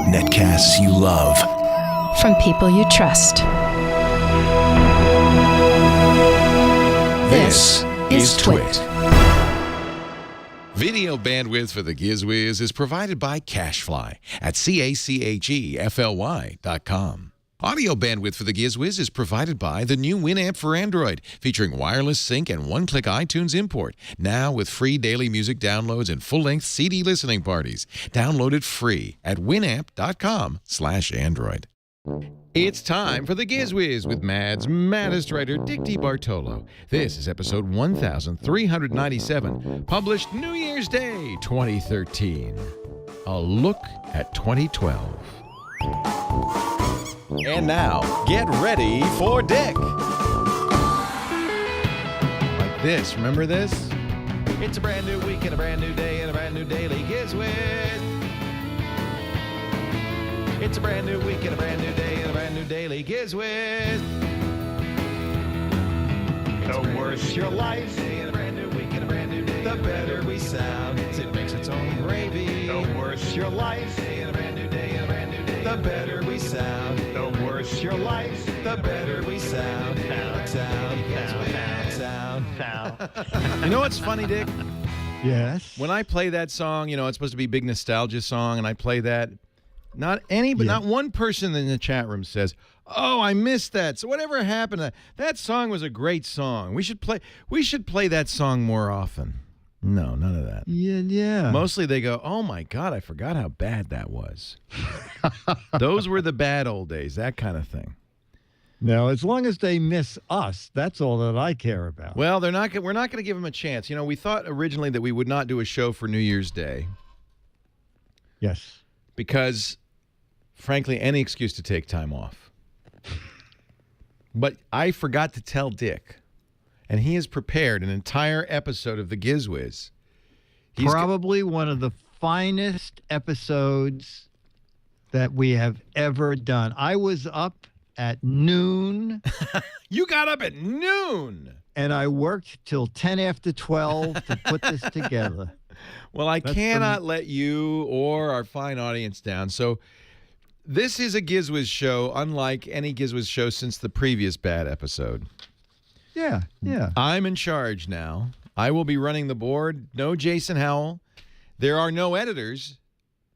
Netcasts you love. From people you trust. This is Twit. Video bandwidth for the GizWiz is provided by CacheFly at CACHEFLY.com. Audio bandwidth for the GizWiz is provided by the new Winamp for Android, featuring wireless sync and one-click iTunes import. Now with free daily music downloads and full-length CD listening parties. Download it free at winamp.com/Android. It's time for the GizWiz with Mad's maddest writer, Dick DeBartolo. This is episode 1397, published New Year's Day 2013. A look at 2012. And now, get ready for Dick. Like this, remember this? It's a brand new week and a brand new day and a brand new daily GizWiz. It's a brand new week and a brand new day and a brand new daily GizWiz. The worse your life, and a brand new week and a brand new day, the better we sound. It makes its own gravy. The worse your life, and a brand new day and a brand new day, the better we sound. The worse your life, the better we sound. Sound. You know what's funny, Dick? Yes. When I play that song, you know, it's supposed to be a big nostalgia song, and I play that. Not one person in the chat room says, "Oh, I missed that." So whatever happened, that song was a great song. We should play that song more often. No, none of that. Yeah. Mostly they go, "Oh my God, I forgot how bad that was." Those were the bad old days, that kind of thing. No, as long as they miss us, that's all that I care about. Well, we're not going to give them a chance. You know, we thought originally that we would not do a show for New Year's Day. Yes. Because, frankly, any excuse to take time off. But I forgot to tell Dick, and he has prepared an entire episode of the GizWiz. Probably one of the finest episodes that we have ever done. I was up at noon. You got up at noon. And I worked till 10 after 12 to put this together. Well, I cannot let you or our fine audience down. So this is a GizWiz show, unlike any GizWiz show since the previous bad episode. Yeah. I'm in charge now. I will be running the board. No Jason Howell. There are no editors,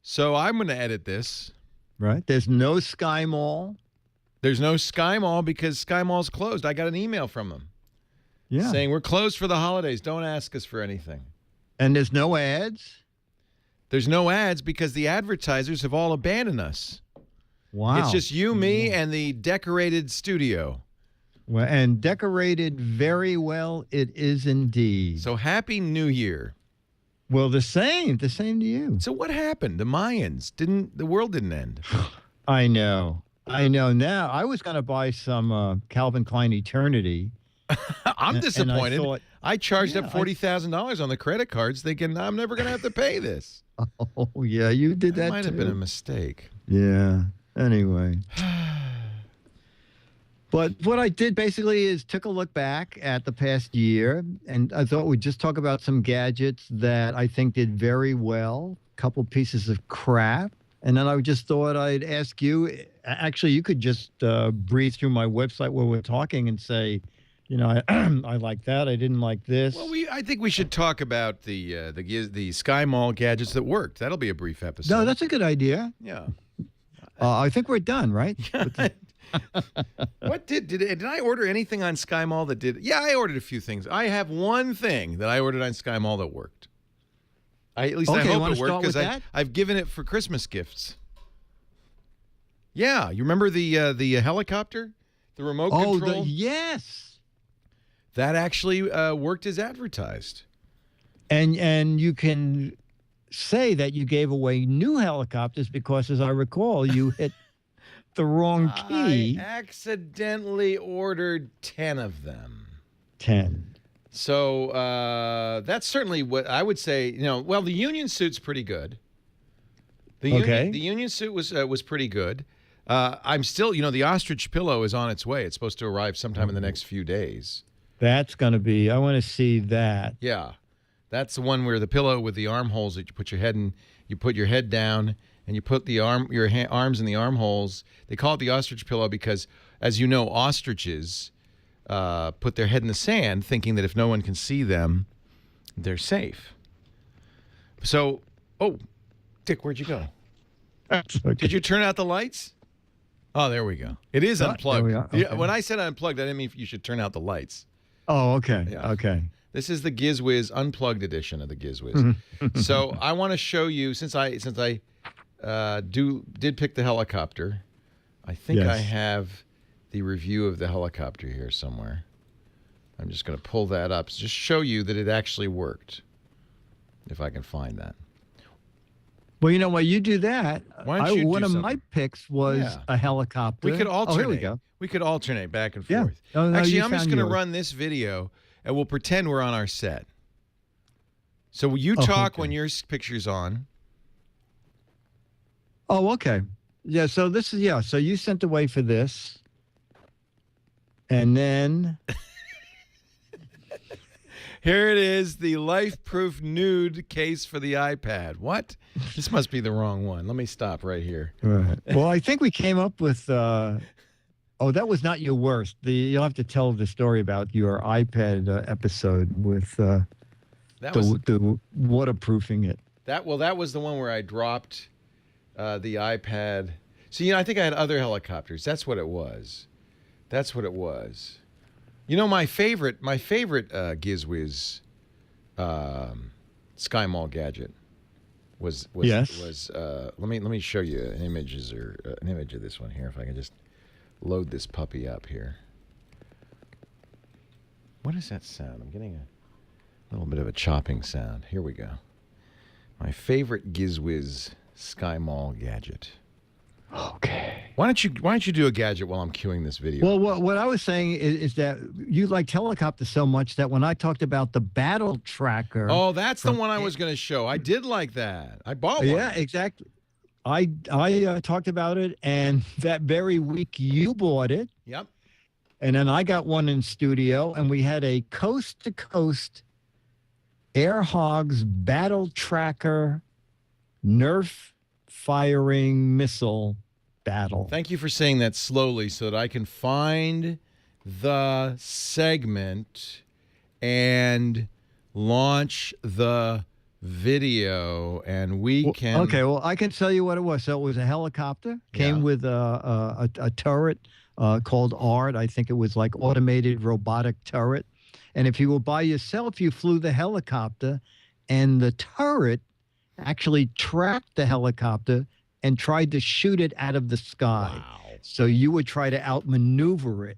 so I'm going to edit this. Right. There's no Sky Mall. There's no Sky Mall because Sky Mall's closed. I got an email from them saying we're closed for the holidays. Don't ask us for anything. And there's no ads? There's no ads because the advertisers have all abandoned us. Wow. It's just you, me, and the decorated studio. Well, and decorated very well it is indeed. So happy New Year. Well, the same to you. So what happened? The Mayans the world didn't end. I know. Now, I was going to buy some Calvin Klein Eternity. I'm disappointed. And I charged up $40,000 on the credit cards thinking I'm never going to have to pay this. Oh, yeah, you did that might too. have been a mistake. Yeah. Anyway. But what I did basically is took a look back at the past year, and I thought we'd just talk about some gadgets that I think did very well, a couple pieces of crap. And then I just thought I'd ask you, actually, you could just breeze through my website where we're talking and say, you know, I like that. I didn't like this. Well, I think we should talk about the Sky Mall gadgets that worked. That'll be a brief episode. No, that's a good idea. Yeah. I think we're done, right? What did I order anything on Sky Mall that did? Yeah, I ordered a few things. I have one thing that I ordered on Sky Mall that worked. At least I hope it worked because I've given it for Christmas gifts. Yeah, you remember the helicopter, the remote control? Yes. That actually worked as advertised. And you can say that you gave away new helicopters because, as I recall, you hit the wrong key. I accidentally ordered 10 of them. 10. So that's certainly what I would say. You know, well, the union suit's pretty good. The union suit was pretty good. I'm still, you know, the Ostrich Pillow is on its way. It's supposed to arrive sometime in the next few days. That's going to be, I want to see that. Yeah. That's the one where the pillow with the armholes that you put your head in. You put your head down and you put your arms in the armholes. They call it the ostrich pillow because, as you know, ostriches put their head in the sand, thinking that if no one can see them, they're safe. So, Dick, where'd you go? Okay. Did you turn out the lights? Oh, there we go. It is unplugged. Okay. Yeah, when I said unplugged, I didn't mean you should turn out the lights. Oh, okay. Yeah. Okay. This is the Giz Wiz unplugged edition of the Giz Wiz. So I want to show you, since I did pick the helicopter. I think I have the review of the helicopter here somewhere. I'm just going to pull that up, just show you that it actually worked, if I can find that. Well, you know, while you do that, Why don't you one do of something? my picks was a helicopter. We could alternate. Oh, here we go. We could alternate back and Yeah. forth. Oh, no, Actually, you I'm just found going to yours. run this video, and we'll pretend we're on our set. So you talk when your picture's on. Oh, okay. Yeah, so this is, so you sent away for this. And then... Here it is, the life-proof nude case for the iPad. What? This must be the wrong one. Let me stop right here. Right. Well, I think we came up with... that was not your worst. You'll have to tell the story about your iPad episode with the waterproofing it. That was the one where I dropped the iPad. So, I think I had other helicopters. That's what it was. You know, my favorite Giz Wiz Sky Mall gadget was let me show you an image of this one here, if I can just load this puppy up here. What is that sound? I'm getting a little bit of a chopping sound. Here we go. My favorite Giz Wiz Sky Mall gadget. Okay. Why don't you do a gadget while I'm queuing this video? Well, what I was saying is that you liked helicopters so much that when I talked about the battle tracker... Oh, that's the one I was going to show. I did like that. I bought one. Yeah, exactly. I talked about it, and that very week you bought it. Yep. And then I got one in studio, and we had a coast-to-coast Air Hogs battle tracker Nerf firing missile battle. Thank you for saying that slowly so that I can find the segment and launch the video, and we can... Okay, well, I can tell you what it was. So it was a helicopter, came with a turret called ART. I think it was like automated robotic turret. And if you were by yourself, you flew the helicopter, and the turret actually tracked the helicopter and tried to shoot it out of the sky. Wow. So you would try to outmaneuver it.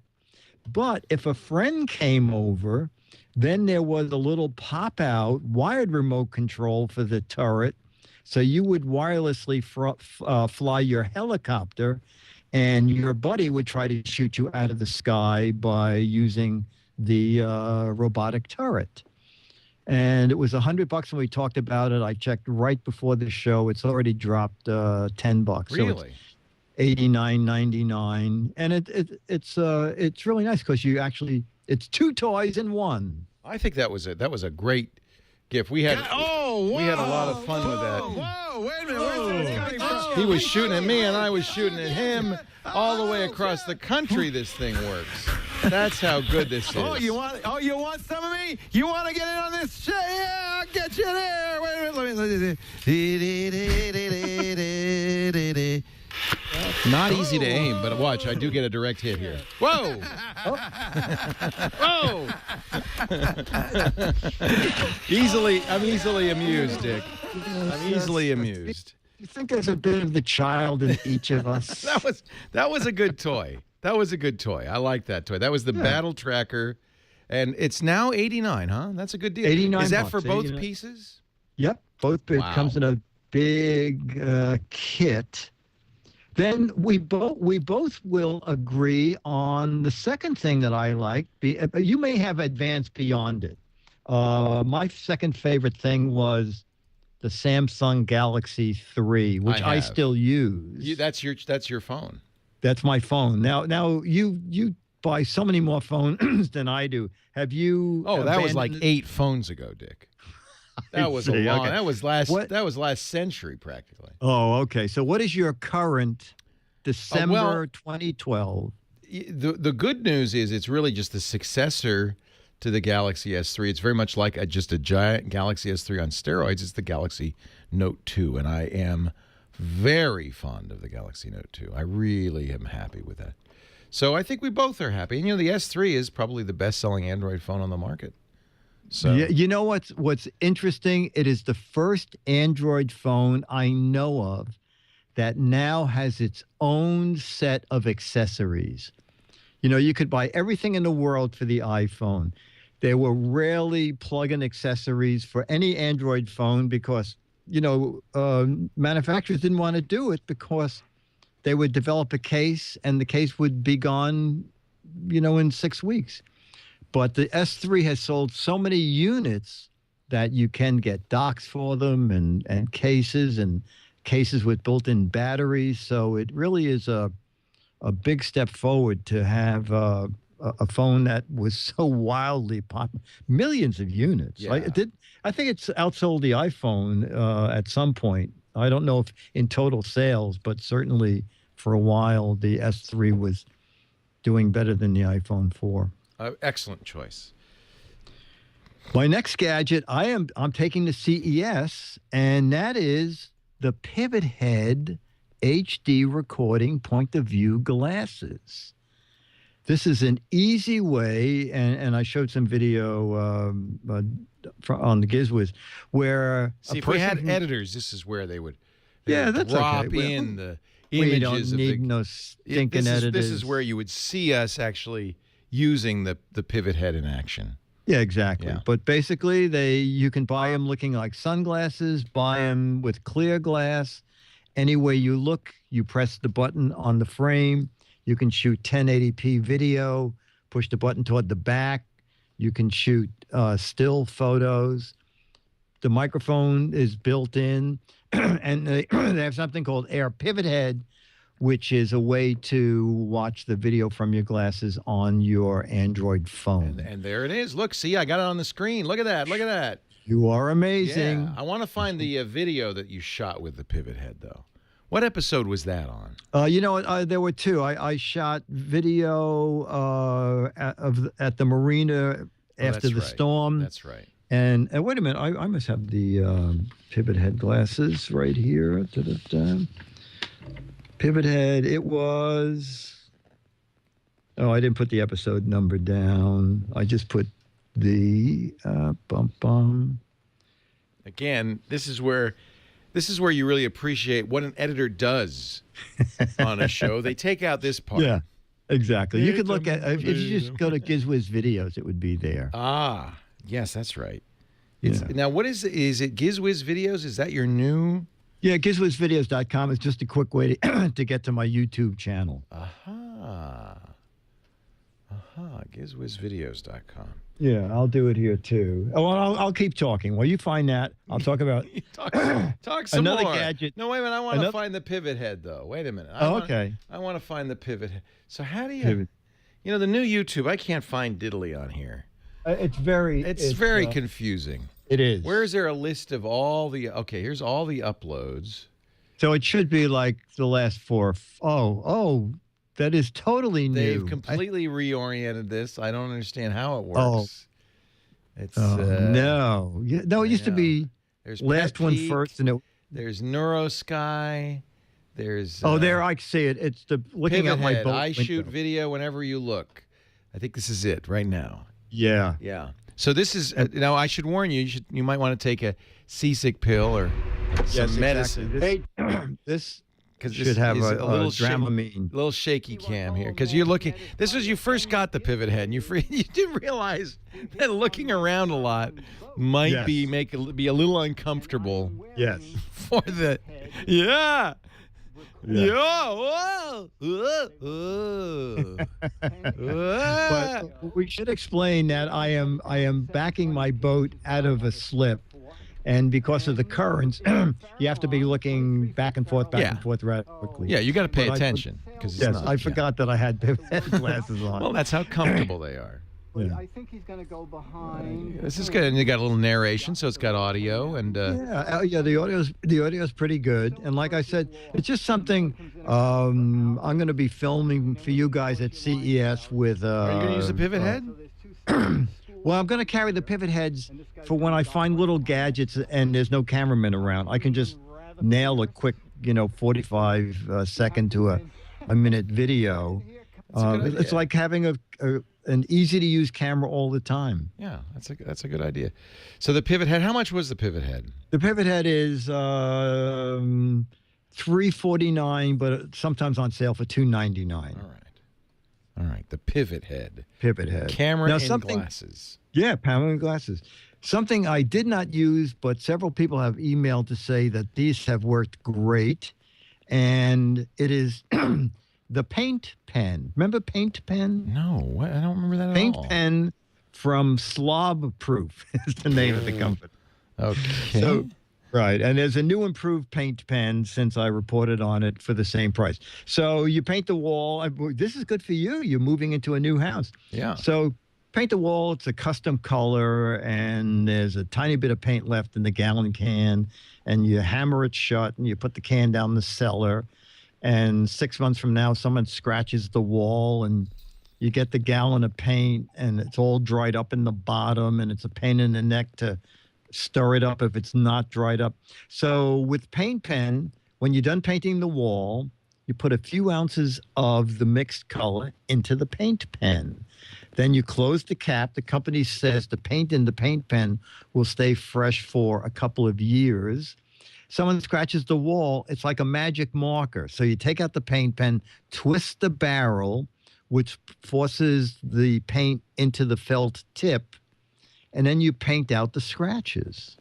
But if a friend came over, then there was a little pop-out wired remote control for the turret. So you would wirelessly fly your helicopter, and your buddy would try to shoot you out of the sky by using the robotic turret. And it was $100 when we talked about it. I checked right before the show. It's already dropped $10. Really? So it's $89.99, and it's really nice because it's two toys in one. I think that was a great gift. We had a lot of fun with that. Whoa, wait a minute. Where's this coming from? He was shooting at me, and I was shooting at him. All the way across the country, this thing works. That's how good this is. You want some of me? You want to get in on this shit? Yeah, I'll get you there. Wait a minute. Let me. Not easy to aim, but watch, I do get a direct hit here. Whoa! Whoa! I'm easily amused, Dick. I'm easily amused. You think there's a bit of the child in each of us? That was a good toy. That was a good toy. I like that toy. That was the battle tracker, and it's now $89, huh? That's a good deal. $89. Is that for both 89. pieces? Yep, both. It comes in a big kit. Then we both will agree on the second thing that I like. You may have advanced beyond it. My second favorite thing was the Samsung Galaxy 3, which I still use. That's your phone. That's my phone. Now you buy so many more phones than I do. Have you? Oh, that was like 8 phones ago, Dick. That was see. a long. Okay. That was last. What- That was last century practically. Oh, okay. So what is your current December 2012? The good news is it's really just the successor to the Galaxy S3. It's very much like just a giant Galaxy S3 on steroids. It's the Galaxy Note 2, and I am very fond of the Galaxy Note 2. I really am happy with that. So I think we both are happy. And, you know, the S3 is probably the best-selling Android phone on the market. So Yeah, you know what's interesting? It is the first Android phone I know of that now has its own set of accessories. You know, you could buy everything in the world for the iPhone. There were rarely plug-in accessories for any Android phone because, you know, manufacturers didn't want to do it because they would develop a case and the case would be gone, you know, in 6 weeks. But the S3 has sold so many units that you can get docks for them and cases with built-in batteries. So it really is a big step forward to have a phone that was so wildly popular. Millions of units. Yeah. I think it's outsold the iPhone at some point. I don't know if in total sales, but certainly for a while the S3 was doing better than the iPhone 4. excellent choice. My next gadget, I'm taking to CES, and that is the Pivot Head HD recording point of view glasses. This is an easy way, and I showed some video on the Giz Wiz, where See, if we had editors, this is where they would that's drop okay. in the We images don't of need no stinking editors. This is where you would see us actually using the Pivot Head in action. Yeah, exactly. Yeah. But basically, you can buy them looking like sunglasses, buy them with clear glass. Any way you look, you press the button on the frame. You can shoot 1080p video, push the button toward the back. You can shoot still photos. The microphone is built in, and they have something called Air Pivot Head, which is a way to watch the video from your glasses on your Android phone. And there it is. Look, see, I got it on the screen. Look at that. Look at that. You are amazing. Yeah. I want to find the video that you shot with the Pivot Head, though. What episode was that on? You know, there were two. I shot video at the marina after the storm. That's right. And wait a minute, I must have the Pivot Head glasses right here. Da-da-da. Pivot Head, it was... Oh, I didn't put the episode number down. I just put the bum. Again, this is where you really appreciate what an editor does on a show. They take out this part. Yeah, exactly. You could look at, if you just go to GizWiz videos, it would be there. Ah, yes, that's right. Yeah. Now, what is it GizWiz videos? Is that your new... Yeah, GizWizVideos.com is just a quick way to get to my YouTube channel. GizWizVideos.com. Yeah, I'll do it here too. Oh, I'll keep talking. While you find that, I'll talk about Talk some another more. gadget. No, wait a minute. I want to find the Pivot Head, though. Wait a minute. Okay. I want to find the Pivot Head. So how do you... Pivot. You know, the new YouTube, I can't find diddly on here. It's very confusing. It is. Where is there a list of all the... Okay, here's all the uploads. So it should be like the last four. Oh, that is totally new. They've completely reoriented this. I don't understand how it works. Oh. It's no. Yeah, no, it used to be there's last Pet one Peak, first, and it. There's Neurosky. There's there I see it. It's the looking Pivot at my Head. boat I window. shoot video whenever you look. I think this is it right now. Yeah. Yeah. So this is now. I should warn you. You might want to take a seasick pill or some medicine. Exactly. This Because should have a little Dramamine. little shaky cam here. Because you're looking. This was you first got the Pivot Head, and you didn't realize that looking around a lot might be a little uncomfortable. Yes. For the whoa. But we should explain that I am backing my boat out of a slip, and because of the currents, you have to be looking back and forth rather quickly. Yeah, you got to pay attention because I forgot that I had Pivot Head glasses on. Well, that's how comfortable they are. But I think he's going to go behind. This is good, and you got a little narration, so it's got audio and. The audio is pretty good, and like I said, it's just something. I'm going to be filming for you guys at CES with. Are you going to use the pivot head? Well, I'm going to carry the pivot heads for when I find little gadgets and there's no cameraman around. I can just nail a quick, 45 second to a minute video. It's like having an easy to use camera all the time. Yeah, that's a good idea. So the pivot head, how much was the pivot head? The pivot head is $349, but sometimes on sale for $299. All right. The pivot head. Pivot head. Camera and glasses. Yeah, camera and glasses. Something I did not use, but several people have emailed to say that these have worked great, and it is the paint pen. Remember paint pen? No, what? I don't remember that paint at all. Pen from Slob Proof is the name of the company. Okay. So, right, and there's a new improved paint pen since I reported on it for the same price. So you paint the wall. This is good for you. You're moving into a new house. Yeah. So paint the wall. It's a custom color, and there's a tiny bit of paint left in the gallon can, and you hammer it shut, and you put the can down the cellar. And 6 months from now, someone scratches the wall, and you get the gallon of paint, and it's all dried up in the bottom, and it's a pain in the neck to stir it up if it's not dried up. So with paint pen, when you're done painting the wall, you put a few ounces of the mixed color into the paint pen. Then you close the cap. The company says the paint in the paint pen will stay fresh for a couple of years. Someone scratches the wall, it's like a magic marker. So you take out the paint pen, twist the barrel, which forces the paint into the felt tip, and then you paint out the scratches.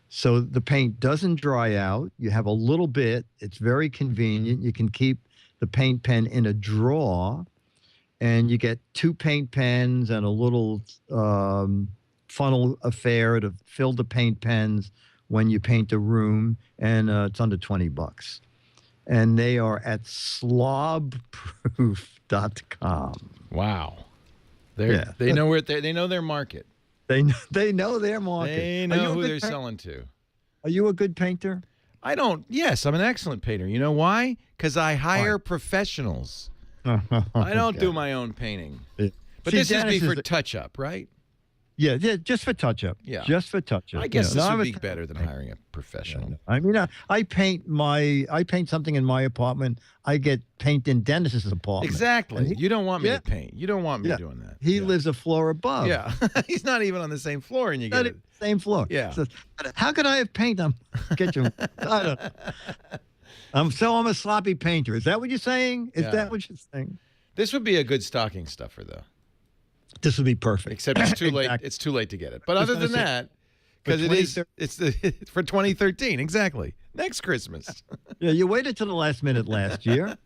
So the paint doesn't dry out. You have a little bit. It's very convenient. You can keep the paint pen in a drawer, and you get 2 paint pens and a little funnel affair to fill the paint pens when you paint a room, and it's under $20. And they are at slobproof.com. Wow. They know they know their market. They know their market. They know who they're selling to. Are you a good painter? Yes, I'm an excellent painter. You know why? Because I hire professionals. I don't do my own painting. But this is for touch-up, right? Yeah, just for touch-up. Yeah. Just for touch-up. I guess this would be better than hiring a professional. Yeah, I mean, I paint something in my apartment. I get paint in Dennis's apartment. Exactly. You don't want me to paint. You don't want me doing that. He lives a floor above. Yeah. He's not even on the same floor, and you get it. Same floor. Yeah. So, how could I have paint on kitchen? I don't. I'm a sloppy painter. Is that what you're saying? Is that what you're saying? This would be a good stocking stuffer, though. This would be perfect. Except it's too late. It's too late to get it. But other than that, because it's for 2013 exactly next Christmas. Yeah, you waited till the last minute last year.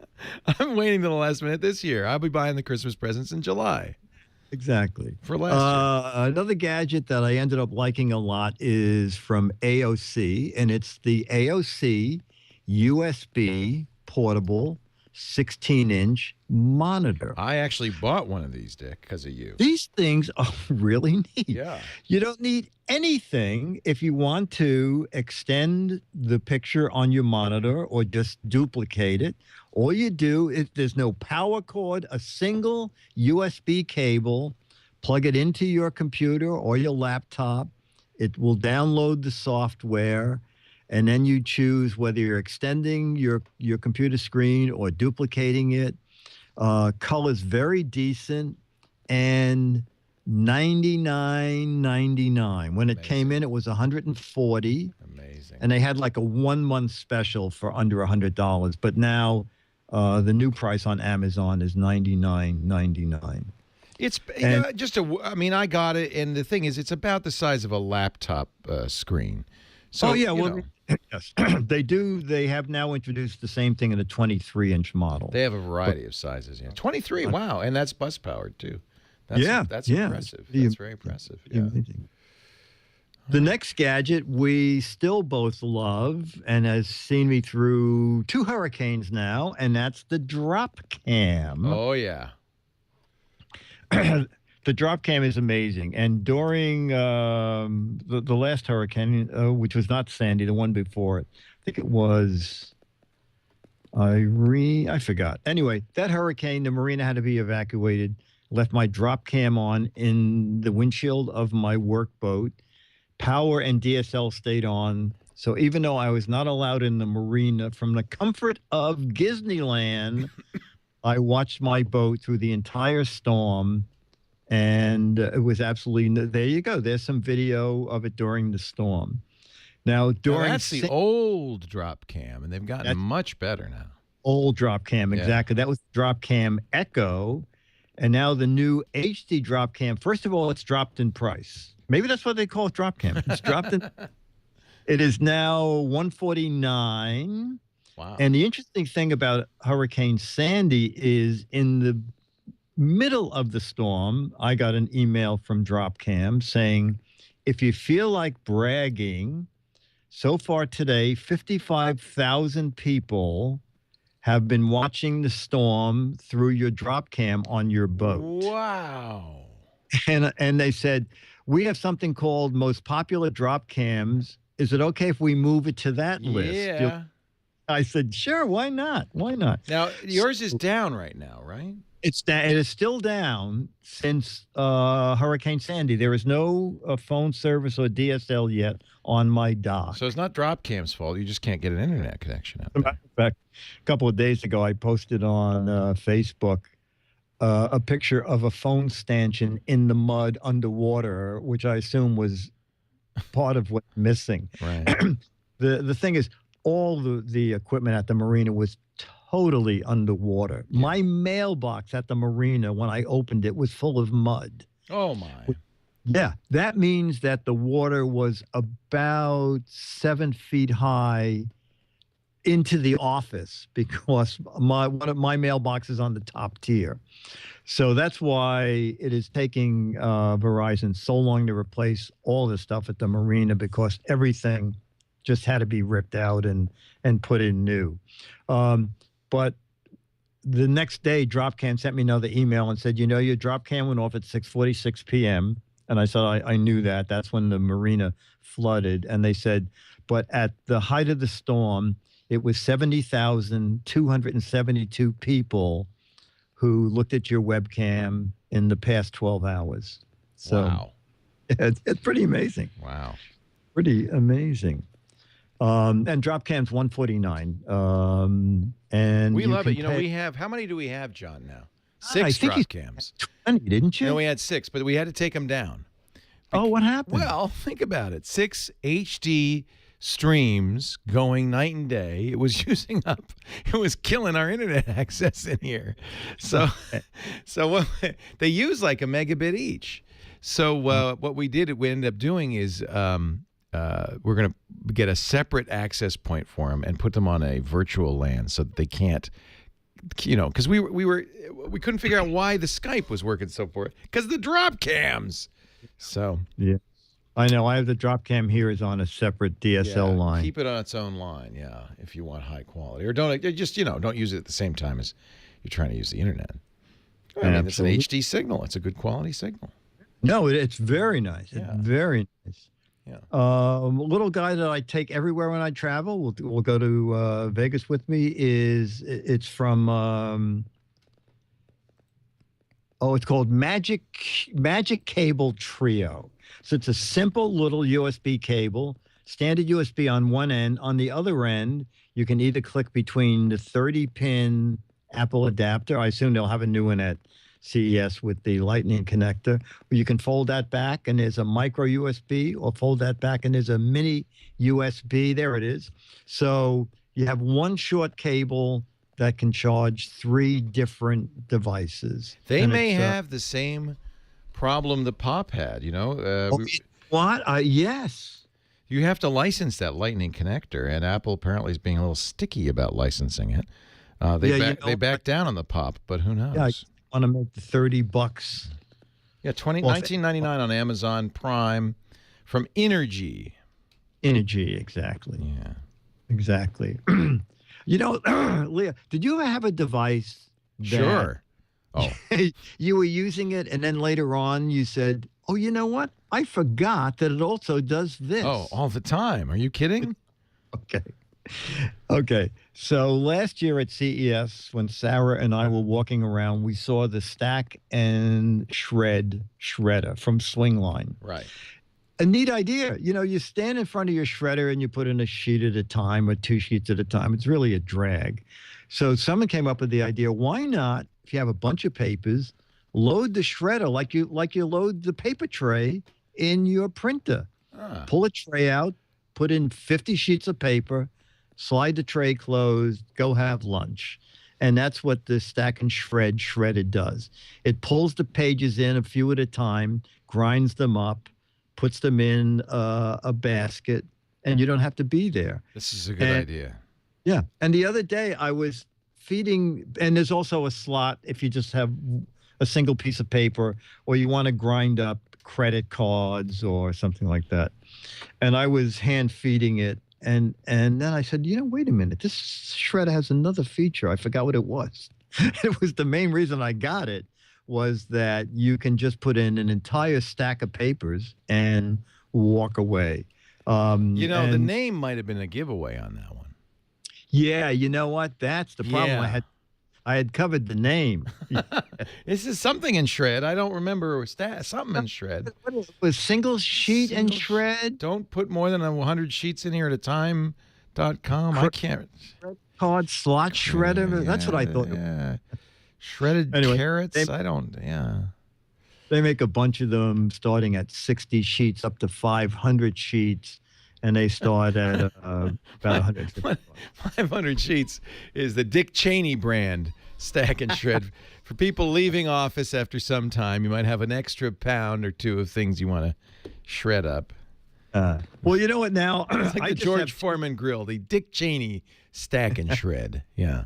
I'm waiting till the last minute this year. I'll be buying the Christmas presents in July. Exactly. For last year. Another gadget that I ended up liking a lot is from AOC, and it's the AOC USB portable 16-inch monitor. I actually bought one of these, Dick, because of you. These things are really neat. Yeah. You don't need anything if you want to extend the picture on your monitor or just duplicate it. All you do is there's no power cord, a single USB cable, plug it into your computer or your laptop. It will download the software. And then you choose whether you're extending your computer screen or duplicating it. Color's very decent, and $99.99. When it came in, it was $140. Amazing. And they had like a 1-month special for under $100. But now the new price on Amazon is $99.99. It's I got it, and the thing is, it's about the size of a laptop screen. So, yes, they do. They have now introduced the same thing in a 23-inch model. They have a variety of sizes. Yeah, 23. Wow, and that's bus powered too. That's impressive. That's very impressive. Yeah. The next gadget we still both love and has seen me through 2 hurricanes now, and that's the Dropcam. Oh yeah. The Dropcam is amazing. And during the last hurricane, which was not Sandy, the one before it, I think it was Irene. I forgot. Anyway, that hurricane, the marina had to be evacuated. Left my Dropcam on in the windshield of my workboat. Power and DSL stayed on. So even though I was not allowed in the marina, from the comfort of Disneyland, I watched my boat through the entire storm. And it was absolutely, there you go. There's some video of it during the storm. Now, that's the old Dropcam, and they've gotten much better now. Old Dropcam, exactly. That was Dropcam Echo. And now the new HD Dropcam, first of all, it's dropped in price. Maybe that's what they call it, Dropcam. It's dropped in. It is now $149. Wow. And the interesting thing about Hurricane Sandy is in the middle of the storm, I got an email from Dropcam saying, if you feel like bragging, so far today, 55,000 people have been watching the storm through your Dropcam on your boat. Wow. And they said, we have something called most popular Dropcams. Is it okay if we move it to that list? Yeah. I said, sure, why not? Why not? Now, yours is down right now, right? It is still down since Hurricane Sandy. There is no phone service or DSL yet on my dock. So it's not Dropcam's fault. You just can't get an internet connection out there. In fact, a couple of days ago, I posted on Facebook a picture of a phone stanchion in the mud underwater, which I assume was part of what's missing. Right. The thing is, all the equipment at the marina was totally underwater. Yeah. My mailbox at the marina, when I opened it, was full of mud. Oh, my. Yeah, that means that the water was about 7 feet high into the office because one of my mailbox is on the top tier. So that's why it is taking Verizon so long to replace all the stuff at the marina, because everything just had to be ripped out and put in new. But the next day, Dropcam sent me another email and said, your Dropcam went off at 6:46 p.m. And I said, I knew that. That's when the marina flooded. And they said, but at the height of the storm, it was 70,272 people who looked at your webcam in the past 12 hours. So wow. It's pretty amazing. Wow. Pretty amazing. And Dropcam's $149. And we love it. We have, how many do we have, John, now? 6 Dropcams. 20, didn't you? No, we had 6, but we had to take them down. Oh, what happened? Well, think about it. 6 HD streams going night and day. It was using up, it was killing our internet access in here. So they use like a megabit each. So what we ended up doing is we're going to get a separate access point for them and put them on a virtual LAN so that they can't, because we couldn't figure out why the Skype was working so poor, because the Dropcams. So yeah, I know. I have the Dropcam here is on a separate DSL line. Keep it on its own line, if you want high quality, or don't don't use it at the same time as you're trying to use the internet. I mean, it's an HD signal. It's a good quality signal. No, it's very nice. Yeah. It's very nice. Yeah. Little guy that I take everywhere when I travel. We'll go to Vegas with me. It's from it's called Magic Cable Trio. So it's a simple little USB cable, standard USB on one end. On the other end, you can either click between the 30-pin Apple adapter. I assume they'll have a new one at CES with the lightning connector, where you can fold that back and there's a micro USB, or fold that back and there's a mini USB. There it is. So you have one short cable that can charge 3 different devices. They may have the same problem the Pop had, what? Yes. You have to license that lightning connector, and Apple apparently is being a little sticky about licensing it. They backed down on the Pop, but who knows? Yeah, I want to make the $30. Yeah, $19.99 on Amazon Prime from Energy. Energy, exactly. Yeah. Exactly. Leah, did you ever have a device that... Sure. Oh. You were using it, and then later on you said, "Oh, you know what? I forgot that it also does this." Oh, all the time. Are you kidding? Okay. Okay. So last year at CES, when Sarah and I were walking around, we saw the Stack and Shred shredder from Swingline. Right. A neat idea. You know, you stand in front of your shredder and you put in a sheet at a time or 2 sheets at a time. It's really a drag. So someone came up with the idea, why not, if you have a bunch of papers, load the shredder like you load the paper tray in your printer. Pull a tray out, put in 50 sheets of paper, slide the tray closed, go have lunch. And that's what the Stack and Shred shredded does. It pulls the pages in a few at a time, grinds them up, puts them in a basket, and you don't have to be there. This is a good idea. Yeah. And the other day I was feeding, and there's also a slot if you just have a single piece of paper or you want to grind up credit cards or something like that. And I was hand feeding it. And then I said, you know, wait a minute, this shredder has another feature. I forgot what it was. It was the main reason I got it was that you can just put in an entire stack of papers and walk away. You know, the name might have been a giveaway on that one. Yeah, you know what? That's the problem. Yeah. I had covered the name. This is something in Shred. I don't remember something in Shred. What is it? Was single sheet and Shred? Don't put more than 100 sheets in here at a time.com. I can't. Card slot shredder. That's what I thought. Yeah. Shredded carrots. I don't. Yeah. They make a bunch of them starting at 60 sheets up to 500 sheets. And they start at about 150. 500 sheets is the Dick Cheney brand Stack and Shred. For people leaving office after some time, you might have an extra pound or two of things you want to shred up. Well, you know what now? It's like the George Foreman grill, the Dick Cheney Stack and Shred. Yeah.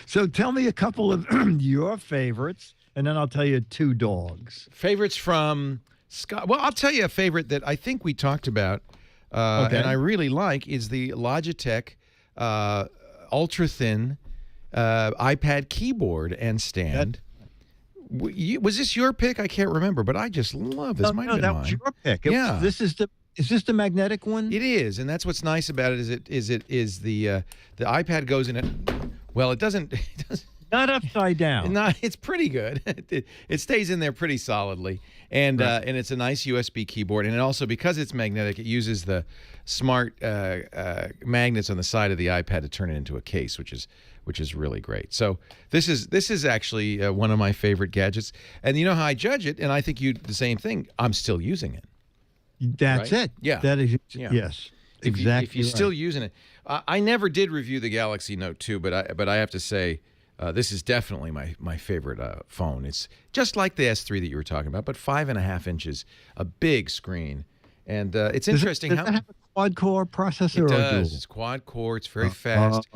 So tell me a couple of your favorites, and then I'll tell you 2 dogs. Favorites from Scott. Well, I'll tell you a favorite that I think we talked about. And I really like is the Logitech Ultrathin iPad keyboard and stand. Was this your pick? I can't remember, but I just love this. No, that was your pick. Is this the magnetic one? It is, and that's what's nice about it. Is the iPad goes in it. Well, it doesn't. Not upside down. No, it's pretty good. It stays in there pretty solidly, and it's a nice USB keyboard. And it also, because it's magnetic, it uses the smart magnets on the side of the iPad to turn it into a case, which is really great. So this is actually one of my favorite gadgets. And you know how I judge it, and I think you the same thing. I'm still using it. That's right? it. Yeah. That is. Yeah. Yes. Exactly. If you're still using it, I never did review the Galaxy Note 2, but I have to say. This is definitely my favorite phone. It's just like the S3 that you were talking about, but 5.5 inches, a big screen, and it's interesting. Does that have a quad-core processor? It does. It's quad-core. It's very fast.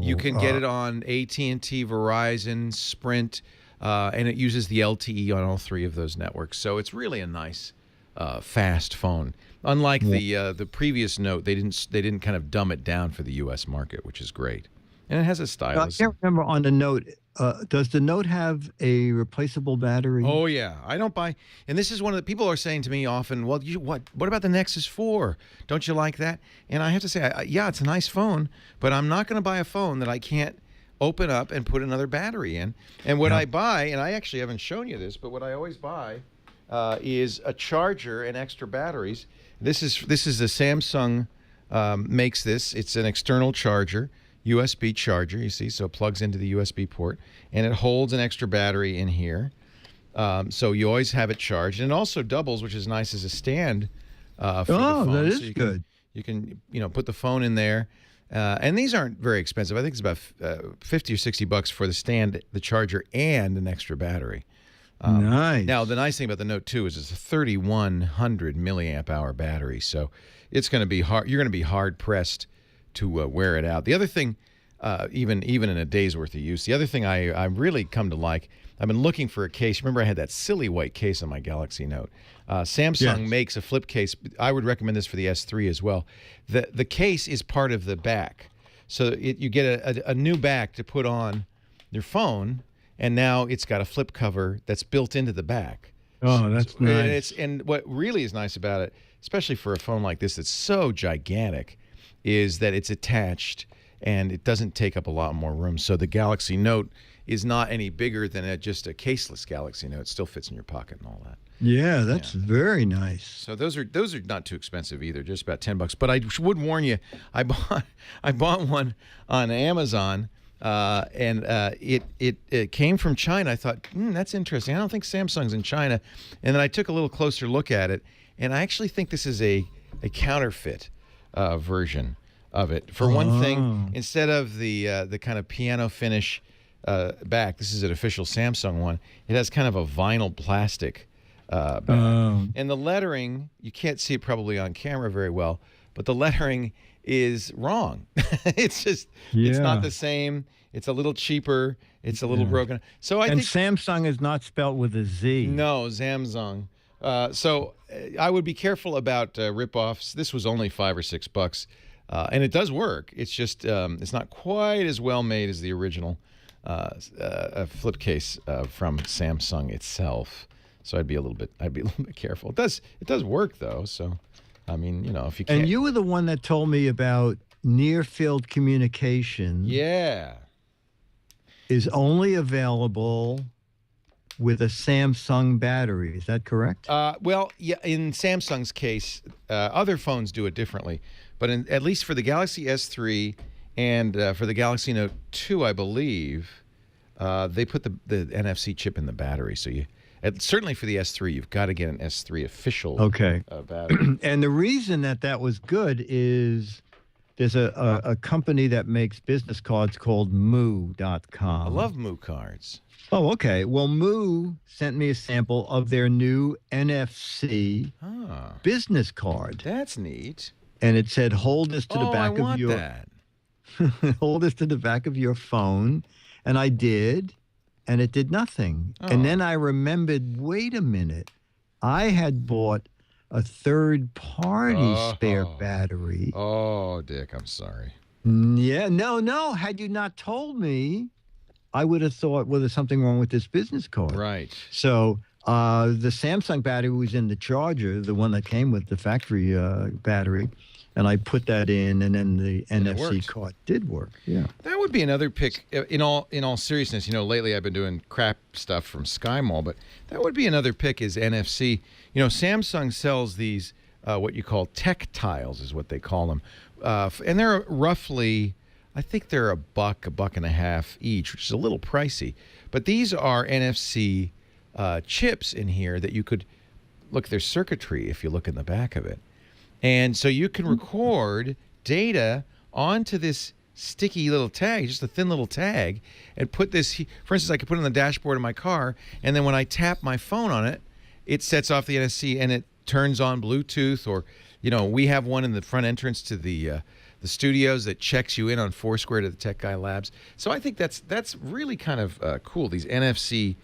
You can get it on AT&T, Verizon, Sprint, and it uses the LTE on all 3 of those networks. So it's really a nice, fast phone. Unlike the previous Note, they didn't kind of dumb it down for the U.S. market, which is great. And it has a stylus. I can't remember on the Note. Does the Note have a replaceable battery? Oh yeah, I don't buy. And this is one of the people are saying to me often. Well, what about the Nexus 4? Don't you like that? And I have to say, yeah, it's a nice phone, but I'm not going to buy a phone that I can't open up and put another battery in. And what I buy, and I actually haven't shown you this, but what I always buy is a charger and extra batteries. This is the Samsung makes this. It's an external charger. USB charger, you see, so it plugs into the USB port, and it holds an extra battery in here. So you always have it charged, and it also doubles, which is nice as a stand for the phone. That is good. You can put the phone in there, and these aren't very expensive. I think it's about $50 or $60 for the stand, the charger, and an extra battery. Nice. Now the nice thing about the Note 2 is it's a 3,100 milliamp hour battery, so it's going to be hard. You're going to be hard pressed to wear it out. The other thing, even in a day's worth of use, the other thing I really come to like, I've been looking for a case. Remember I had that silly white case on my Galaxy Note. Samsung makes a flip case. I would recommend this for the S3 as well. The case is part of the back. So you get a new back to put on your phone, and now it's got a flip cover that's built into the back. Oh, that's nice. And what really is nice about it, especially for a phone like this that's so gigantic, is that it's attached and it doesn't take up a lot more room. So the Galaxy Note is not any bigger than just a caseless Galaxy Note. It still fits in your pocket and all that. Yeah, that's very nice. So those are not too expensive either, just about $10. But I would warn you, I bought one on Amazon, and it came from China. I thought, that's interesting. I don't think Samsung's in China, and then I took a little closer look at it, and I actually think this is a counterfeit version of it. For one thing, instead of the kind of piano finish back, this is an official Samsung one. It has kind of a vinyl plastic back. And the lettering, you can't see it probably on camera very well, but the lettering is wrong. It's just, it's not the same. It's a little cheaper. It's a little broken. So I think Samsung is not spelled with a Z. No, Samsung. So I would be careful about rip-offs. This was only $5 or $6, and it does work. It's just it's not quite as well made as the original flip case from Samsung itself. So I'd be a little bit careful. It does work though. So I mean, if you can't. And you were the one that told me about near-field communication. Yeah. Is only available with a Samsung battery. Is that correct? Well, yeah. In Samsung's case, other phones do it differently, but at least for the Galaxy S3 and for the Galaxy Note 2, I believe they put the NFC chip in the battery. So certainly for the S3, you've got to get an S3 official battery. And the reason that was good is there's a company that makes business cards called Moo.com. I love Moo cards. Oh, okay. Well, Moo sent me a sample of their new NFC business card. That's neat. And it said, hold this to the back of your... that. Hold this to the back of your phone. And I did, and it did nothing. And then I remembered, wait a minute, I had bought a third-party spare battery. Oh, Dick, I'm sorry. Yeah, no. Had you not told me, I would have thought, well, there's something wrong with this business card. Right. So the Samsung battery was in the charger, the one that came with the factory battery. And I put that in, and then the NFC card did work. Yeah, that would be another pick. In all seriousness, lately I've been doing crap stuff from Sky Mall, but that would be another pick is NFC. Samsung sells these what you call tech tiles, is what they call them, and they're roughly, I think they're $1.50 each, which is a little pricey. But these are NFC chips in here that you could look. There's circuitry if you look in the back of it. And so you can record data onto this sticky little tag, just a thin little tag, and put this, for instance, I could put it on the dashboard of my car, and then when I tap my phone on it, it sets off the NFC and it turns on Bluetooth, or, we have one in the front entrance to the studios that checks you in on Foursquare to the Tech Guy Labs. So I think that's really kind of cool, these NFC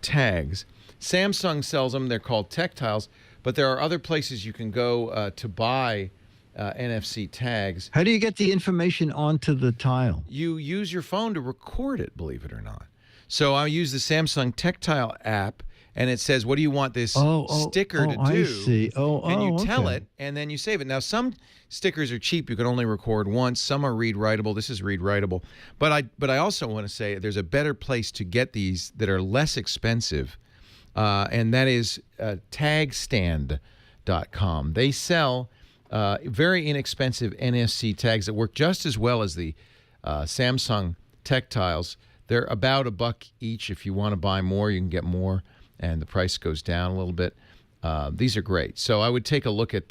tags. Samsung sells them. They're called Tech Tiles. But there are other places you can go to buy NFC tags. How do you get the information onto the tile? You use your phone to record it, believe it or not. So I use the Samsung Tactile app, and it says, what do you want this sticker to do? I see. And you tell it, and then you save it. Now, some stickers are cheap. You can only record once. Some are read-writable. This is read-writable. But I also want to say there's a better place to get these that are less expensive. And that is tagstand.com. They sell very inexpensive NFC tags that work just as well as the Samsung Tech Tiles. They're about $1 each. If you want to buy more, you can get more, and the price goes down a little bit. These are great. So I would take a look at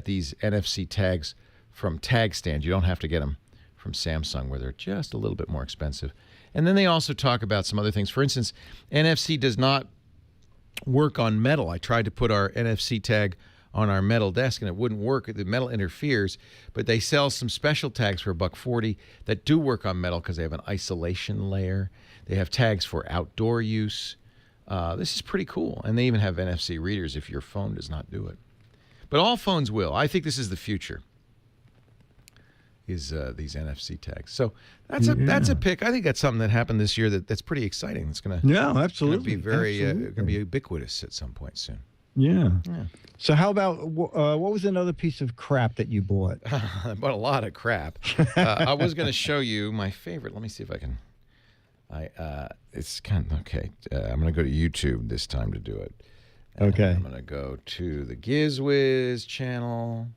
these NFC tags from Tagstand. You don't have to get them from Samsung, where they're just a little bit more expensive. And then they also talk about some other things. For instance, NFC does not work on metal. I tried to put our NFC tag on our metal desk and it wouldn't work. The metal interferes, but they sell some special tags for $1.40 that do work on metal because they have an isolation layer. They have tags for outdoor use. This is pretty cool. And they even have NFC readers if your phone does not do it. But all phones will. I think this is the future. these NFC tags. So that's a pick. I think that's something that happened this year that's pretty exciting. It's gonna absolutely be very gonna be ubiquitous at some point soon. Yeah. So how about what was another piece of crap that you bought? I bought a lot of crap. I was going to show you my favorite. Let me see if I can. It's kind of okay. I'm going to go to YouTube this time to do it. Okay. I'm going to go to the Giz Wiz channel.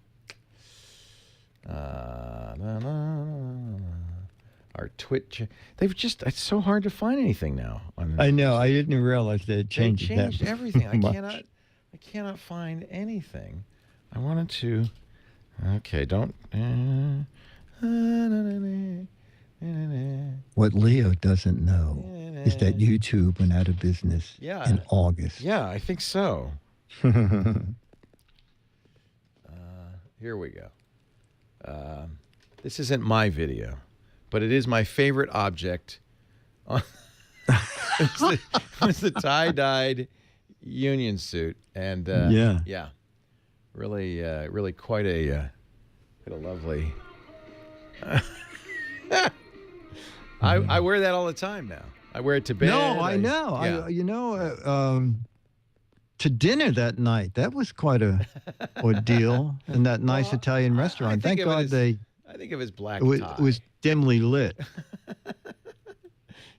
Our Twitch. It's so hard to find anything now. I know. I didn't realize they changed everything. I cannot find anything. I wanted to. Okay, don't. What Leo doesn't know is that YouTube went out of business in August. Yeah, I think so. Here we go. This isn't my video, but it is my favorite object. It's the tie-dyed union suit, and really quite a lovely. I wear that all the time now. I wear it to bed. No, I know. Yeah. To dinner that night, that was quite a ordeal in that nice Italian restaurant. Thank God I think of it as black tie. It was dimly lit.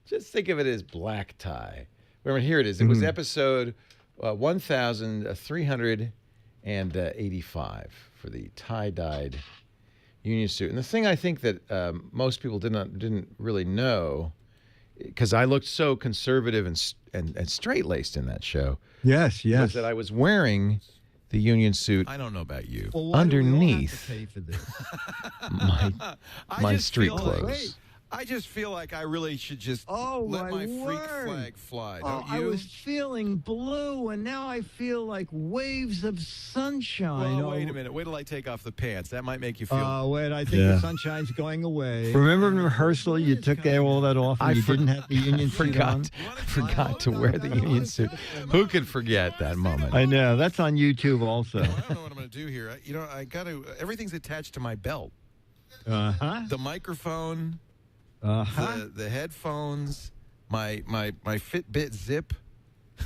Just think of it as black tie. Remember, here it is. It was episode 1385 for the tie-dyed union suit. And the thing I think that most people didn't really know, because I looked so conservative and straight-laced in that show. Yes. Was that I was wearing the union suit. I don't know about you. Well, underneath pay for this? my street clothes. I just feel like I really should just let my freak flag fly. Don't you? I was feeling blue, and now I feel like waves of sunshine. Well, wait a minute. Wait till I take off the pants. That might make you feel. Wait, I think the sunshine's going away. Remember in rehearsal, you took all that off, and you didn't have the union suit on? I forgot to wear the union suit. Who could forget that moment? I know. That's on YouTube also. I don't know what I'm going to do here. I got to. Everything's attached to my belt. The microphone. The headphones, my Fitbit zip.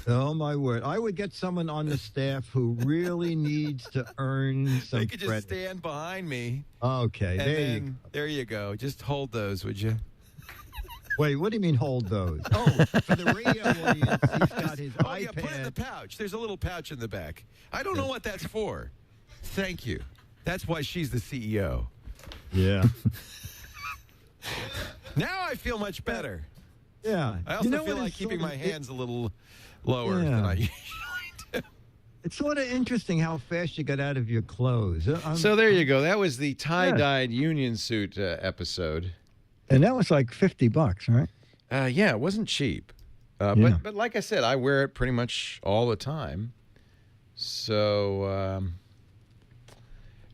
Oh my word! I would get someone on the staff who really needs to earn some. They could just stand behind me. Okay, there you go. Just hold those, would you? Wait, what do you mean hold those? Oh, for the radio audience, he's got his iPad. Yeah, put it in the pouch. There's a little pouch in the back. I don't know what that's for. Thank you. That's why she's the CEO. Yeah. Now I feel much better. Yeah. I also feel like keeping my hands a little lower than I usually do. It's sort of interesting how fast you got out of your clothes. So there you go. That was the tie-dyed union suit episode. And that was like $50, right? Yeah, it wasn't cheap. But like I said, I wear it pretty much all the time. So,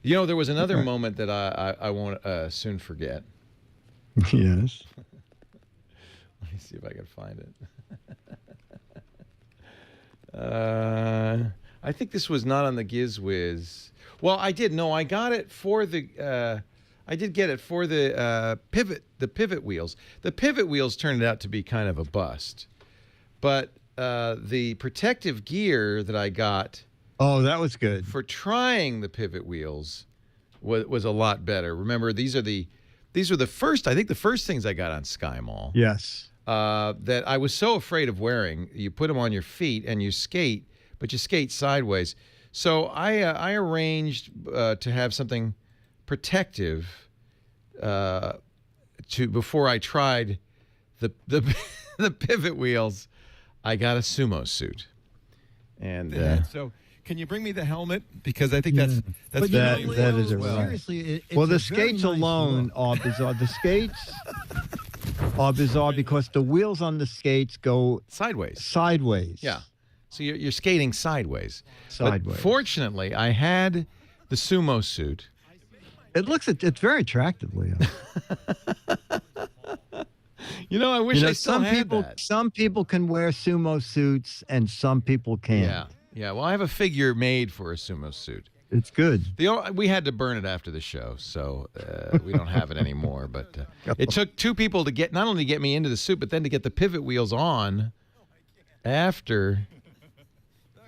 there was another moment that I won't soon forget. Yes. Let me see if I can find it. I think this was not on the Giz Wiz. Well, I did. No, I got it for the. I did get it for the pivot. The pivot wheels. The pivot wheels turned out to be kind of a bust, but the protective gear that I got. Oh, that was good. For trying the pivot wheels, was a lot better. Remember, these were the first. I think the first things I got on Sky Mall. Yes. That I was so afraid of wearing. You put them on your feet and you skate, but you skate sideways. So I arranged to have something protective before I tried the the pivot wheels. I got a sumo suit, and so. Can you bring me the helmet? Because I think that's that is a seriously. Well, the skates alone are bizarre. The skates are bizarre because the wheels on the skates go sideways. Yeah, so you're skating sideways. But fortunately, I had the sumo suit. It's very attractive, Leo. I wish I still had that. Some people can wear sumo suits, and some people can't. Yeah. Yeah, well, I have a figure made for a sumo suit. It's good. We had to burn it after the show, so we don't have it anymore. But it took two people to not only get me into the suit, but then to get the pivot wheels on after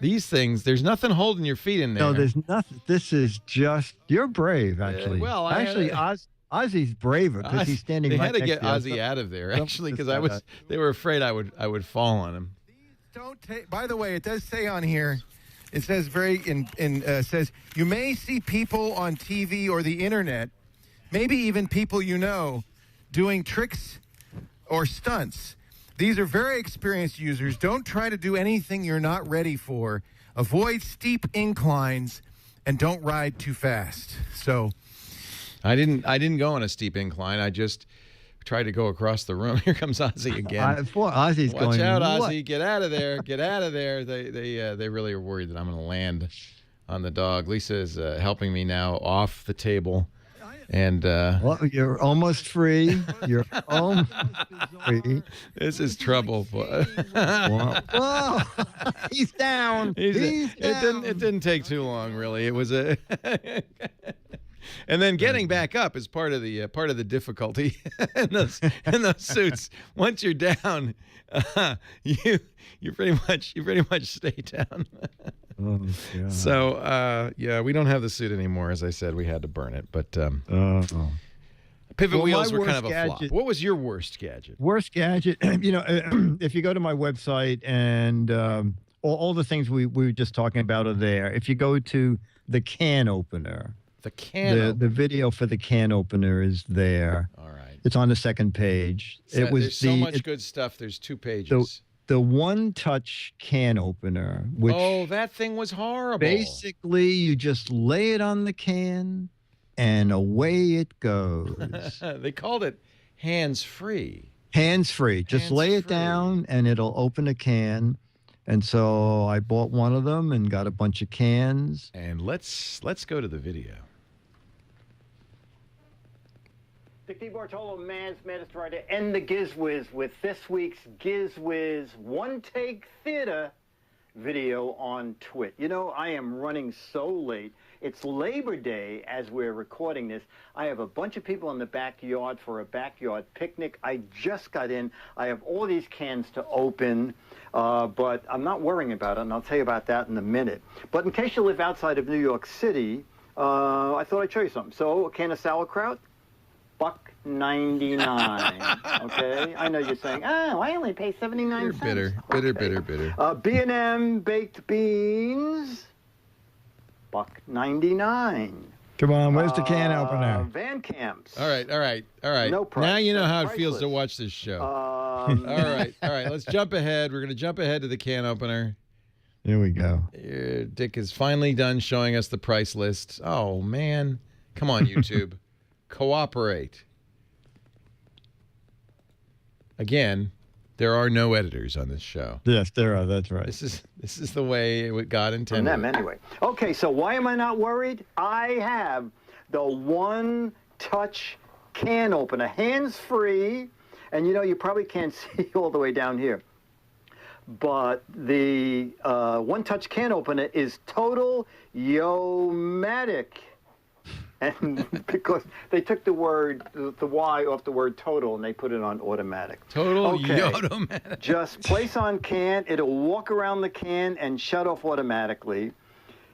these things. There's nothing holding your feet in there. No, there's nothing. This is just, you're brave, actually. Ozzy's braver because he's standing right next to you. They had to get Ozzy out of there, actually, because they were afraid I would fall on him. By the way, it does say on here, it says says you may see people on TV or the internet, maybe even people you know, doing tricks or stunts. These are very experienced users. Don't try to do anything you're not ready for. Avoid steep inclines and don't ride too fast. So I didn't go on a steep incline. I just tried to go across the room. Here comes Ozzy again. Ozzy's Watch out, Ozzy! Get out of there! Get out of there! They really are worried that I'm going to land on the dog. Lisa is helping me now off the table, and well, you're almost free. You're almost free. This is trouble. Whoa! He's down. He's down. It didn't take too long, really. It was a. And then getting back up is part of the difficulty in those suits. Once you're down, you pretty much stay down. Oh, God. So we don't have the suit anymore. As I said, we had to burn it. But pivot wheels were kind of a flop. What was your worst gadget? Worst gadget, if you go to my website and all the things we were just talking about are there. If you go to the can opener. The video for the can opener is there. All right. It's on the second page. There's so much good stuff. There's 2 pages. The one-touch can opener, which that thing was horrible. Basically, you just lay it on the can, and away it goes. They called it hands-free. Hands-free. Just lay it down, and it'll open a can. And so I bought one of them and got a bunch of cans. And let's go to the video. The DeBartolo man's made us try to end the Giz Wiz with this week's Giz Wiz One Take Theater video on Twit. I am running so late. It's Labor Day as we're recording this. I have a bunch of people in the backyard for a backyard picnic. I just got in. I have all these cans to open, but I'm not worrying about it, and I'll tell you about that in a minute. But in case you live outside of New York City, I thought I'd show you something. So a can of sauerkraut, $1.99. Okay, I know you're saying, I only pay 79 You're cents. bitter. B&M baked beans, $1.99. Come on, where's the can opener? Van Camps. All right. No price. Now you know how it Priceless. feels to watch this show. All right. Let's jump ahead. We're going to jump ahead to the can opener. Here we go. Dick is finally done showing us the price list. Oh, man. Come on, YouTube. Cooperate. Again, there are no editors on this show. Yes, there are. That's right. This is the way it got intended. From them, anyway. Okay, so why am I not worried? I have the one-touch can opener, hands-free, and you probably can't see all the way down here. But the one-touch can opener is total yo-matic. And because they took the Y off the word total, and they put it on automatic. Total automatic. Just place on can. It'll walk around the can and shut off automatically.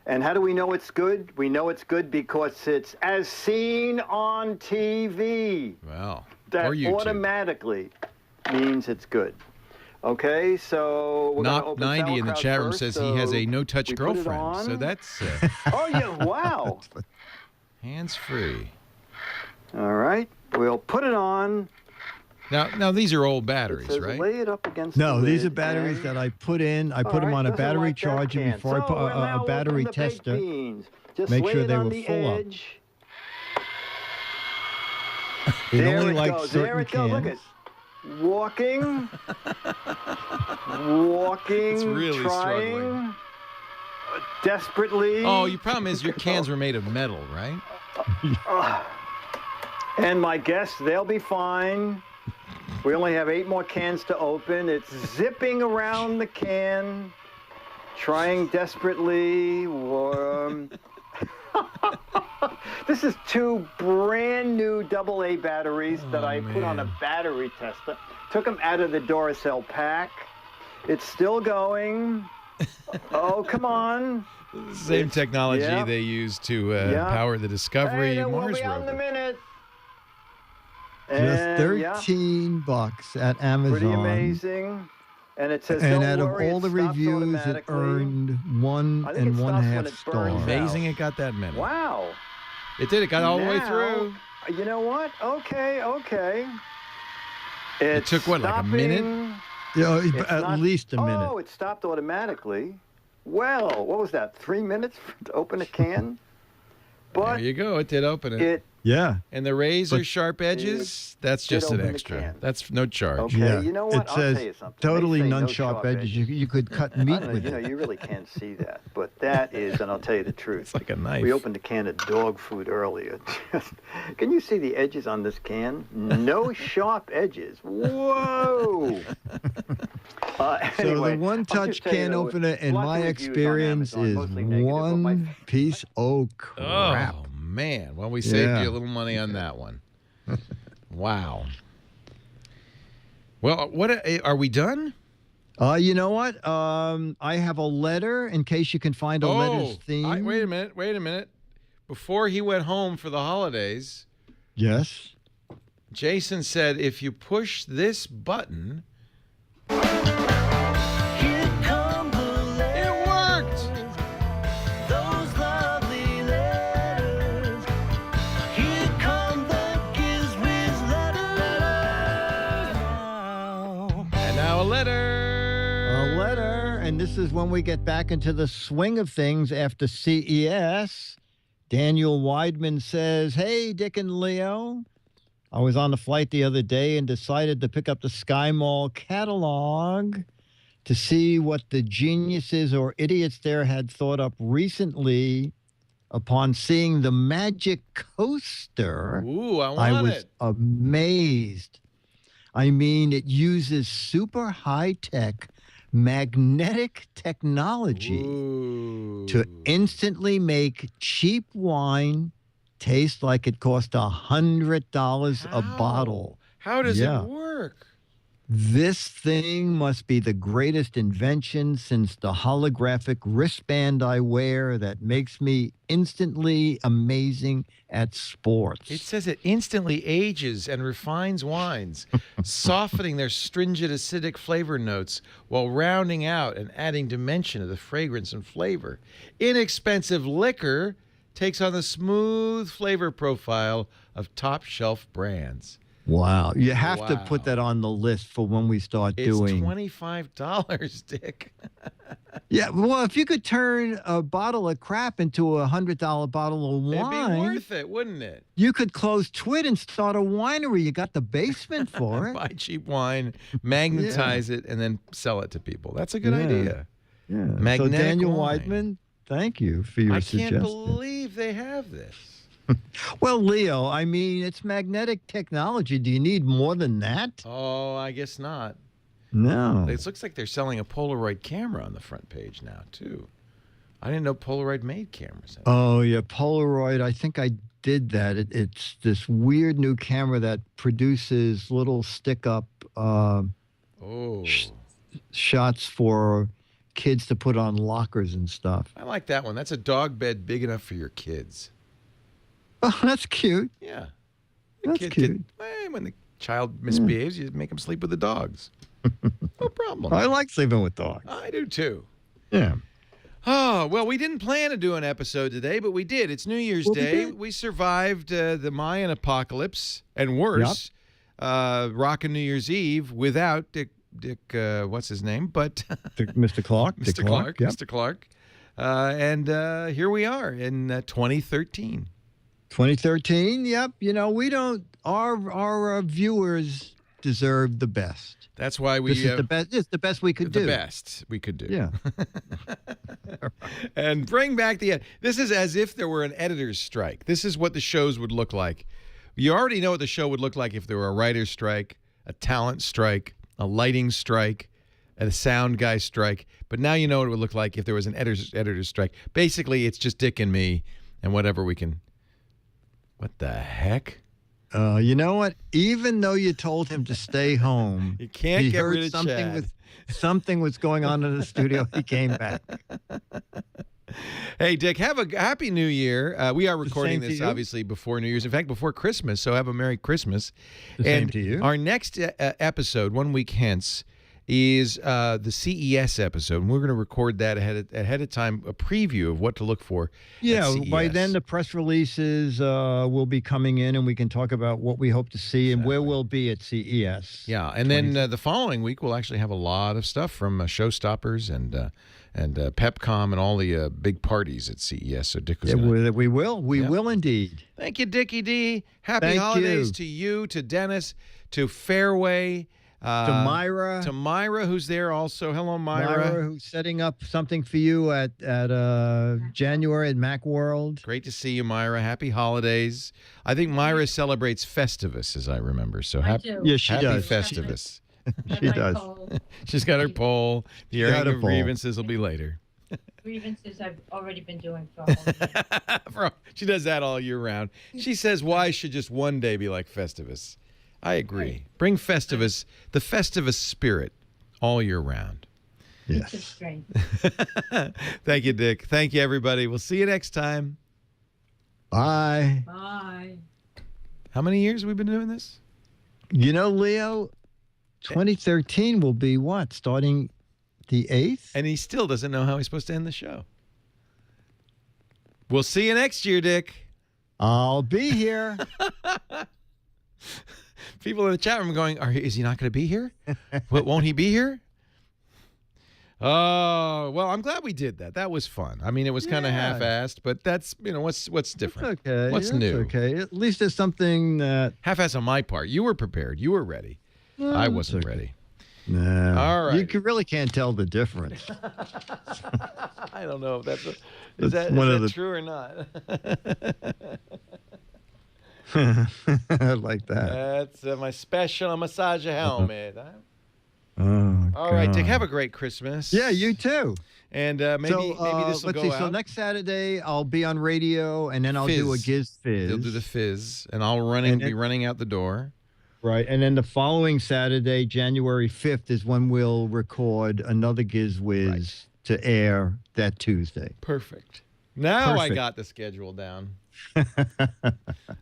And how do we know it's good? We know it's good because it's as seen on TV. Wow. That or YouTube. Automatically means it's good. Okay, so we're going to open 90 in the chat room first, says he has a no-touch girlfriend. So that's... Oh, yeah, wow. Hands-free. All right, we'll put it on. Now these are old batteries, right? Lay it up against No, the these lid are batteries that I put in. I put All them right, on a doesn't battery like that charger can. before I So put we're now a battery open the baked tester. beans. Just Make lay sure it they on were the full up. edge. It There only it likes goes. certain There it goes. Look cans. at walking, It's really trying, struggling. Desperately. Oh, your problem is your cans were made of metal, right? And my guests, they'll be fine. We only have 8 more cans to open. It's zipping around the can, trying desperately. This is 2 brand new AA batteries that I put on a battery tester. Took them out of the Duracell pack. It's still going. Oh, come on. Same technology they use to power the Discovery we'll Mars be on the rover. minute. Just And, $13 at Amazon. pretty amazing. And it says, And don't out of worry, all it the stops reviews, it automatically. earned I think it stops when 1.5 it burns stars. out. Amazing it got that many. Wow. It did. It got all the way Now, through. You know what? Okay. It took, what, like a minute? It's At not- least a minute. Oh, it stopped automatically. Well, what was that? 3 minutes to open a can? There But you go. It did open it. it Yeah. And the razor sharp edges, that's did just an open the extra. can. That's no charge. Okay, Yeah. you know what? It I'll says tell you something. totally They say no non-sharp sharp edges. You could cut meat with you know, it. you really can't see that, but that is, and I'll tell you the truth. It's like a knife. We opened a can of dog food earlier. Can you see the edges on this can? No sharp edges. Whoa! So Anyway, the I'll one-touch just tell you can though, opener, in lots of my reviews on experience, Amazon, is mostly negative, but one piece of crap. Oh, man. Well, we saved Yeah. you a little money on that one. Wow. Well, what are we done? You know what? I have a letter in case you can find a letter's theme. Wait a minute. Before he went home for the holidays, Yes. Jason said if you push this button, it worked. Those lovely letters. Here come the GizWiz letters now. And now a letter. A letter, and this is when we get back into the swing of things after CES. Daniel Weidman says, "Hey, Dick and Leo, I was on a flight the other day and decided to pick up the Sky Mall catalog to see what the geniuses or idiots there had thought up recently. Upon seeing the Magic Coaster, Ooh, I I want was it. amazed. I mean, it uses super high-tech magnetic technology Ooh. to instantly make cheap wine taste like it cost $100 a How? bottle. How does Yeah. it work? This thing must be the greatest invention since the holographic wristband I wear that makes me instantly amazing at sports. It says it instantly ages and refines wines, softening their stringent acidic flavor notes while rounding out and adding dimension to the fragrance and flavor. Inexpensive liquor takes on the smooth flavor profile of top shelf brands. Wow. You have to Wow. put that on the list for when we start It's doing. $25, Dick. Yeah, well, if you could turn a bottle of crap into a $100 bottle of It'd wine, be worth it, wouldn't it? you could close Twit and start a winery. You got the basement for it. Buy cheap wine, magnetize it, and then sell it to people. That's a good Yeah. idea. Yeah. So Magnetic Daniel wine. Weidman, thank you for your I suggestion. can't believe they have this. Well, Leo, I mean, it's magnetic technology. Do you need more than that? Oh, I guess not. No. It looks like they're selling a Polaroid camera on the front page now, too. I didn't know Polaroid made cameras. Oh, yeah, Polaroid. I think I did that. It's this weird new camera that produces little stick-up Oh. shots for kids to put on lockers and stuff. I like that one. That's a dog bed big enough for your kids. Oh, that's cute. Yeah. That's Kid cute. when the child misbehaves, you make them sleep with the dogs. No problem. I like sleeping with dogs. I do, too. Yeah. Oh, well, we didn't plan to do an episode today, but we did. It's New Year's Well, we Day. did. We survived the Mayan apocalypse and worse, rockin' New Year's Eve without Dick, what's his name? But Mr. Clark. Dick Mr. Clark, Yep. Mr. Clark. And here we are in 2013. 2013. Yep. You know, we don't. Our viewers deserve the best. That's why we This is the best. It's the best we could the do. best we could do. Yeah. And bring back this is as if there were an editor's strike. This is what the shows would look like. You already know what the show would look like if there were a writer's strike, a talent strike, a lighting strike, and a sound guy strike. But now you know what it would look like if there was an editor's strike. Basically, it's just Dick and me, and whatever we can. What the heck? You know what? Even though you told him to stay home, You can't he get heard rid of something Chad. something was going on in the studio. He came back. Hey, Dick, have a happy New Year. We are recording same to this, you. obviously, before New Year's. In fact, before Christmas, so have a Merry Christmas. The same And to you. our next episode, 1 week hence, is the CES episode. And we're going to record that ahead of time, a preview of what to look for Yeah, at by CES. then the press releases will be coming in, and we can talk about what we hope to see and where we'll be at CES. Yeah, and then the following week, we'll actually have a lot of stuff from Showstoppers and PepCom and all the big parties at CES. So Dick was Yeah, gonna... we will. We Yeah. will indeed. Thank you, Dickie D. Happy Thank holidays you. to you, to Dennis, to Fairway. To Myra. To Myra, who's there also. Hello, Myra, who's setting up something for you at January at Macworld. Great to see you, Myra. Happy holidays. I think Myra celebrates Festivus, as I remember. So happy Yeah, she does. Festivus. She does. She's got her poll. The got airing her of poll. grievances will be later. Grievances I've already been doing for a whole year. She does that all year round. She says, why should just one day be like Festivus? I agree. Bring Festivus, the Festivus spirit, all year round. It's a Yes. strength. Thank you, Dick. Thank you, everybody. We'll see you next time. Bye. Bye. How many years have we been doing this? You know, Leo, 2013 will be what? Starting the 8th? And he still doesn't know how he's supposed to end the show. We'll see you next year, Dick. I'll be here. People in the chat room going, is he not going to be here? Won't he be here? Oh, well, I'm glad we did that. That was fun. I mean, it was kind of Yeah. half-assed, but that's, what's different? It's okay. What's That's new? okay. At least there's something that... Half-assed on my part. You were prepared. You were ready. I wasn't ready. No. All right. Really can't tell the difference. I don't know if that's is That's that one of the- true or not. I like that. That's my special massage helmet. Oh, All right, Dick. God. Have a great Christmas. Yeah, you too. And maybe this will let's go see. out. So next Saturday I'll be on radio, and then I'll do a Fizz. Giz Fizz. You'll do the fizz, and I'll And be running out the door. Right, and then the following Saturday, January 5th, is when we'll record another Giz Wiz Right. to air that Tuesday. Perfect. Now I Perfect. got the schedule down. All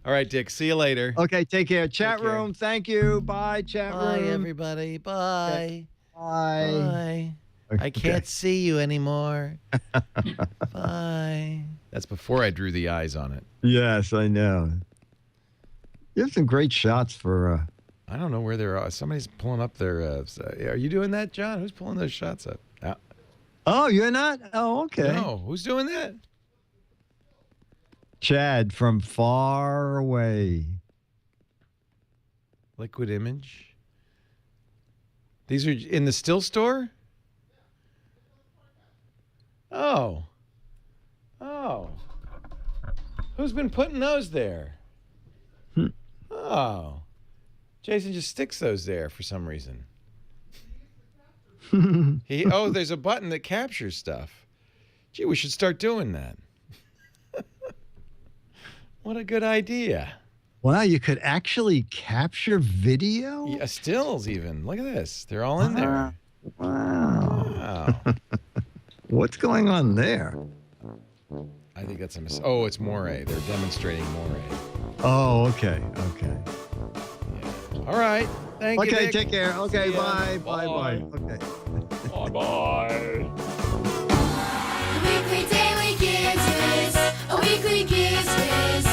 right, Dick. See you later. Okay, take care. Chat care. room, thank you. Bye, chat room. everybody. Bye. Bye. I can't see you anymore. Bye. That's before I drew the eyes on it. Yes, I know. You have some great shots for. I don't know where they're. Somebody's pulling up their. Are you doing that, John? Who's pulling those shots up? Oh, you're not? Oh, okay. No, who's doing that? Chad from far away. Liquid Image. These are in the still store? Oh. Oh. Who's been putting those there? Oh. Jason just sticks those there for some reason. There's a button that captures stuff. Gee, we should start doing that. What a good idea. Wow, you could actually capture video? Yeah, stills even. Look at this. They're all in there. Wow. Wow. What's going on there? I think that's a mistake. Oh, it's Moray. They're demonstrating Moray. Oh, okay. Okay. Yeah. All right. Thank you. Okay, Nick. take care. Okay, See ya. bye. Bye. Bye. Okay. Bye. A weekly daily Giz Wiz, a weekly Giz Wiz.